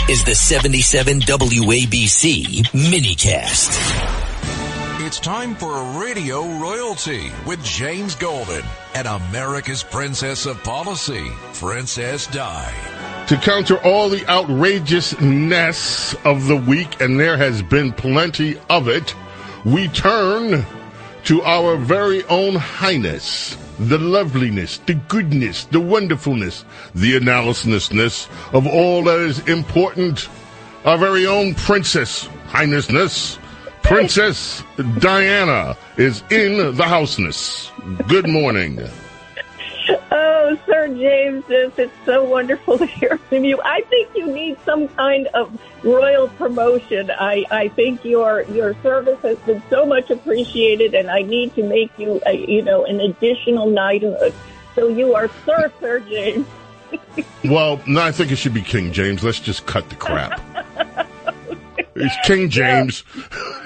is the 77 WABC minicast. It's time for Radio Royalty with James Golden and America's Princess of Policy, Princess Di. To counter all the outrageousness of the week, and there has been plenty of it, we turn to our very own highness, the loveliness, the goodness, the wonderfulness, the analysisness of all that is important. Our very own princess, highnessness, Princess Diana is in the houseness. Good morning. Oh, Sir James, it's so wonderful to hear from you. I think you need some kind of royal promotion. I think your service has been so much appreciated, and I need to make you, an additional knighthood. So you are Sir James. Well, no, I think it should be King James. Let's just cut the crap. It's King James.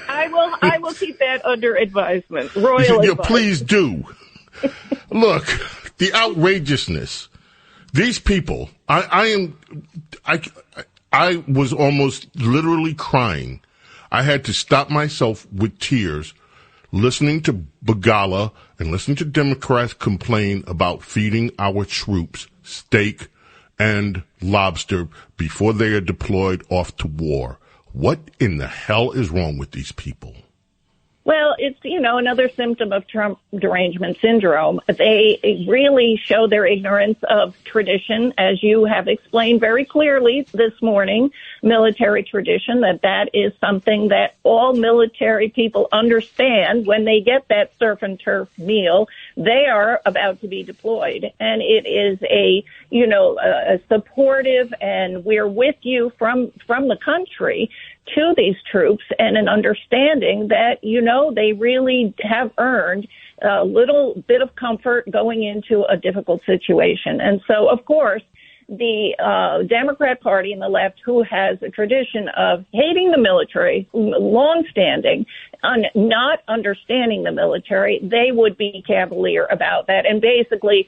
I will keep that under advisement. Royal advisement. Please do. Look, the outrageousness. These people, I was almost literally crying. I had to stop myself with tears listening to Begala and listening to Democrats complain about feeding our troops steak and lobster before they are deployed off to war. What in the hell is wrong with these people? Well, it's, another symptom of Trump derangement syndrome. They really show their ignorance of tradition, as you have explained very clearly this morning, military tradition, that is something that all military people understand when they get that surf and turf meal. They are about to be deployed, and it is a supportive, and we're with you from the country to these troops, and an understanding that, they really have earned a little bit of comfort going into a difficult situation. And so, of course, the Democrat Party and the left, who has a tradition of hating the military, longstanding, not understanding the military, they would be cavalier about that and basically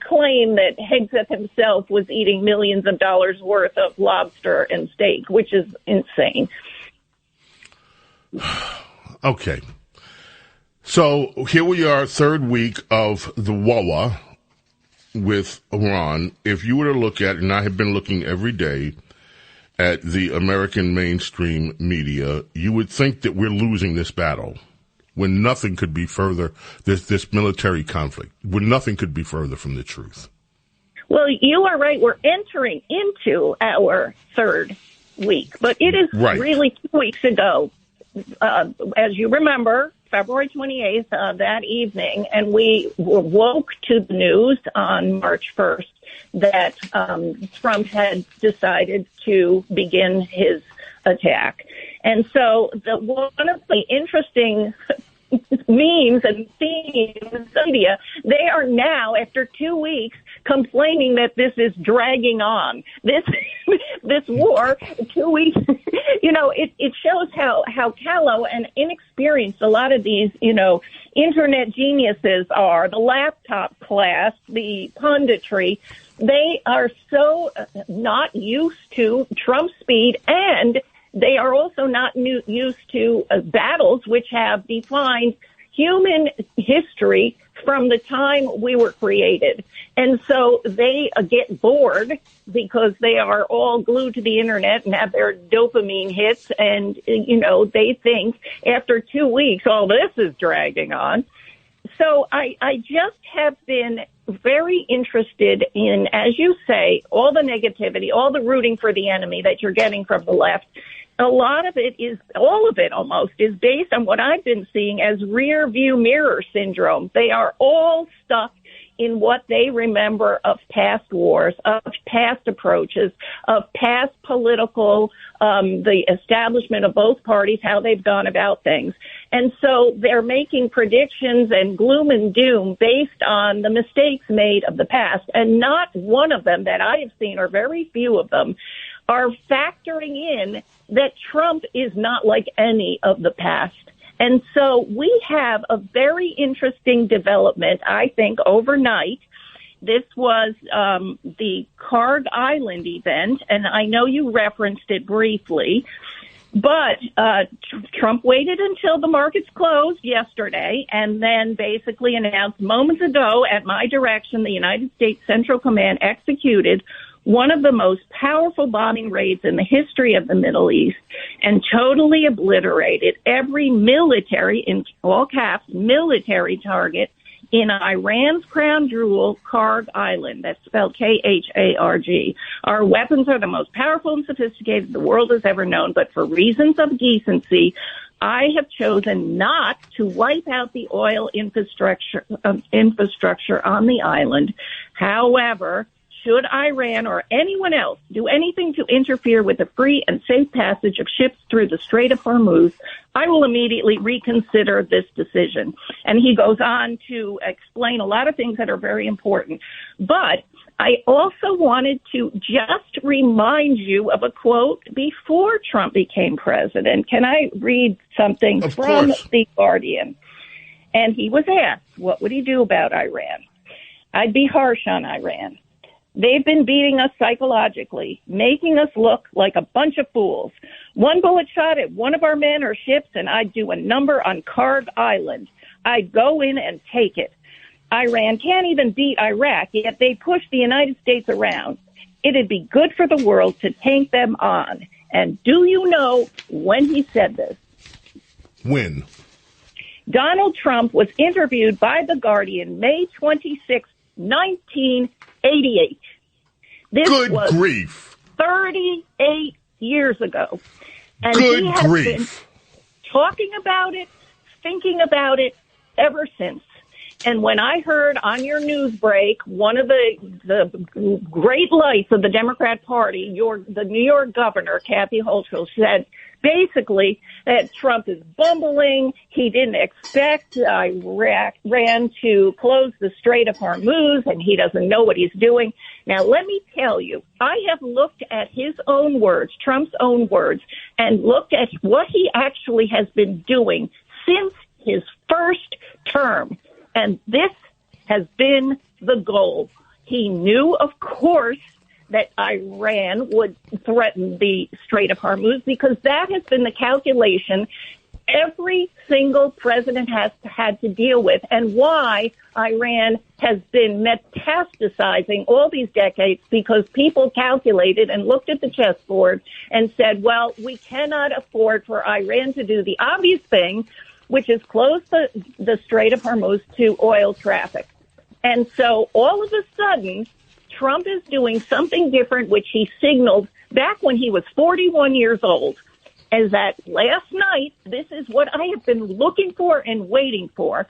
claim that Hegseth himself was eating millions of dollars worth of lobster and steak, which is insane. Okay. So here we are, third week of the WAWA with Iran. If you were to look at, and I have been looking every day at the American mainstream media, you would think that we're losing this battle when nothing could be further, this military conflict, when nothing could be further from the truth. Well, you are right. We're entering into our third week, but it is really 2 weeks ago. As you remember, February 28th, that evening, and we woke to the news on March 1st that Trump had decided to begin his attack. And so one of the interesting memes and themes in media, they are now, after 2 weeks, complaining that this is dragging on. This war, 2 weeks, it shows how callow and inexperienced a lot of these, internet geniuses are, the laptop class, the punditry. They are so not used to Trump speed, and they are also not used to battles which have defined human history from the time we were created. And so they get bored because they are all glued to the internet and have their dopamine hits. And, they think after 2 weeks, all this is dragging on. So I just have been very interested in, as you say, all the negativity, all the rooting for the enemy that you're getting from the left. A lot of it is, all of it almost, is based on what I've been seeing as rear view mirror syndrome. They are all stuck in what they remember of past wars, of past approaches, of past political, the establishment of both parties, how they've gone about things. And so they're making predictions and gloom and doom based on the mistakes made of the past. And not one of them that I have seen, or very few of them, are factoring in that Trump is not like any of the past. And so we have a very interesting development, I think, overnight, This was the Karg Island event, and I know you referenced it briefly. But Trump waited until the markets closed yesterday and then basically announced moments ago, at my direction, the United States Central Command executed one of the most powerful bombing raids in the history of the Middle East and totally obliterated every military, in all caps, military target in Iran's crown jewel, Karg Island. That's spelled Kharg. Our weapons are the most powerful and sophisticated the world has ever known, but for reasons of decency, I have chosen not to wipe out the oil infrastructure on the island. However, should Iran or anyone else do anything to interfere with the free and safe passage of ships through the Strait of Hormuz, I will immediately reconsider this decision. And he goes on to explain a lot of things that are very important. But I also wanted to just remind you of a quote before Trump became president. Can I read something from The Guardian? And he was asked, what would he do about Iran? I'd be harsh on Iran. They've been beating us psychologically, making us look like a bunch of fools. One bullet shot at one of our men or ships, and I'd do a number on Karg Island. I'd go in and take it. Iran can't even beat Iraq, yet they push the United States around. It'd be good for the world to take them on. And do you know when he said this? When? Donald Trump was interviewed by The Guardian May 26, 1988. This Good was grief. 38 years ago. And Good he has grief. been talking about it, thinking about it ever since. And when I heard on your news break, one of the great lights of the Democrat Party, the New York governor, Kathy Hochul, said basically that Trump is bumbling. He didn't expect Iran to close the Strait of Hormuz, and he doesn't know what he's doing. Now, let me tell you, I have looked at his own words, Trump's own words, and looked at what he actually has been doing since his first term. And this has been the goal. He knew, of course, that Iran would threaten the Strait of Hormuz because that has been the calculation every single president has had to deal with, and why Iran has been metastasizing all these decades, because people calculated and looked at the chessboard and said, well, we cannot afford for Iran to do the obvious thing, which is close the Strait of Hormuz to oil traffic. And so all of a sudden, Trump is doing something different, which he signaled back when he was 41 years old, is that last night, this is what I have been looking for and waiting for.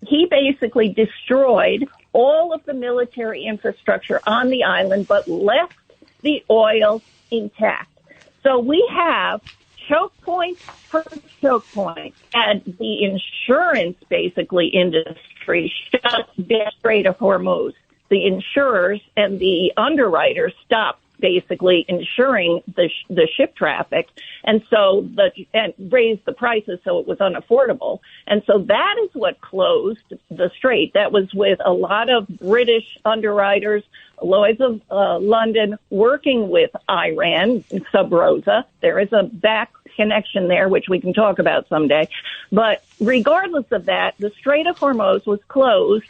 He basically destroyed all of the military infrastructure on the island, but left the oil intact. So we have choke point for choke point, and the insurance basically industry shut the Strait of Hormuz. The insurers and the underwriters stopped basically insuring the ship traffic, and so and raised the prices so it was unaffordable. And so that is what closed the strait. That was with a lot of British underwriters, Lloyd's of London, working with Iran, Sub Rosa. There is a back connection there, which we can talk about someday. But regardless of that, the Strait of Hormuz was closed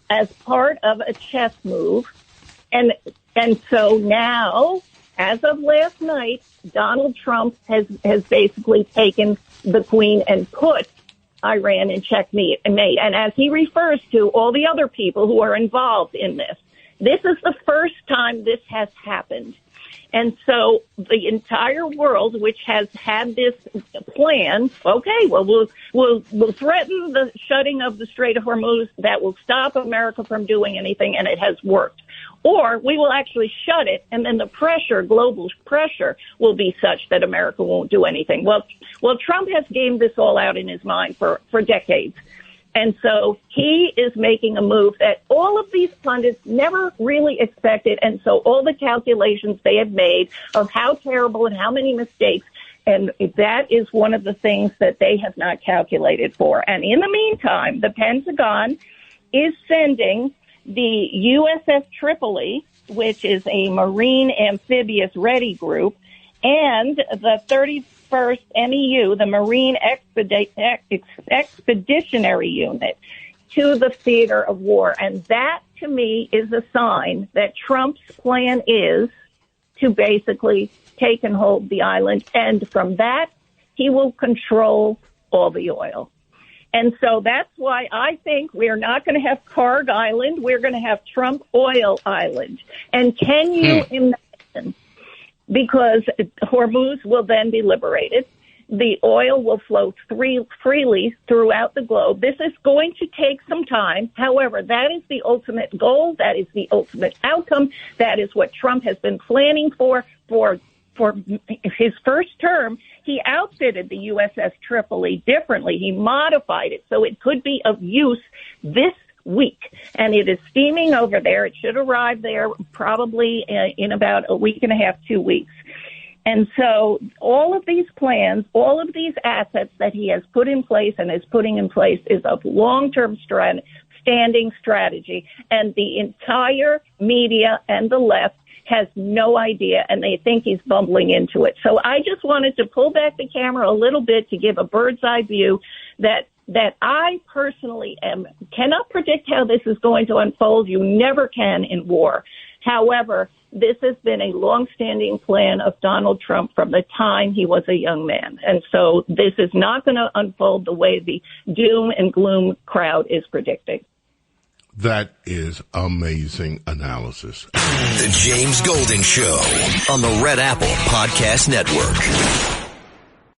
as part of a chess move. And so now, as of last night, Donald Trump has basically taken the queen and put Iran in checkmate. And as he refers to all the other people who are involved in this, this is the first time this has happened. And so the entire world, which has had this plan, okay, well, we'll threaten the shutting of the Strait of Hormuz. That will stop America from doing anything, and it has worked. Or we will actually shut it, and then the pressure, global pressure, will be such that America won't do anything. Well, Trump has gamed this all out in his mind for decades. And so he is making a move that all of these pundits never really expected. And so all the calculations they have made of how terrible and how many mistakes, and that is one of the things that they have not calculated for. And in the meantime, the Pentagon is sending the USS Tripoli, which is a Marine Amphibious Ready Group, and the 31st MEU, the Marine Expeditionary Unit, to the theater of war. And that, to me, is a sign that Trump's plan is to basically take and hold the island. And from that, he will control all the oil. And so that's why I think we're not going to have Karg Island. We're going to have Trump Oil Island. And can you imagine? Because Hormuz will then be liberated. The oil will flow freely throughout the globe. This is going to take some time. However, that is the ultimate goal. That is the ultimate outcome. That is what Trump has been planning for his first term. He outfitted the USS Tripoli differently. He modified it so it could be of use this week. And it is steaming over there. It should arrive there probably in about a week and a half, 2 weeks. And so all of these plans, all of these assets that he has put in place and is putting in place is of long-term standing strategy. And the entire media and the left has no idea, and they think he's bumbling into it. So I just wanted to pull back the camera a little bit to give a bird's eye view that I personally cannot predict how this is going to unfold. You never can in war. However, this has been a long-standing plan of Donald Trump from the time he was a young man. And so this is not going to unfold the way the doom and gloom crowd is predicting. That is amazing analysis. The James Golden Show on the Red Apple Podcast Network.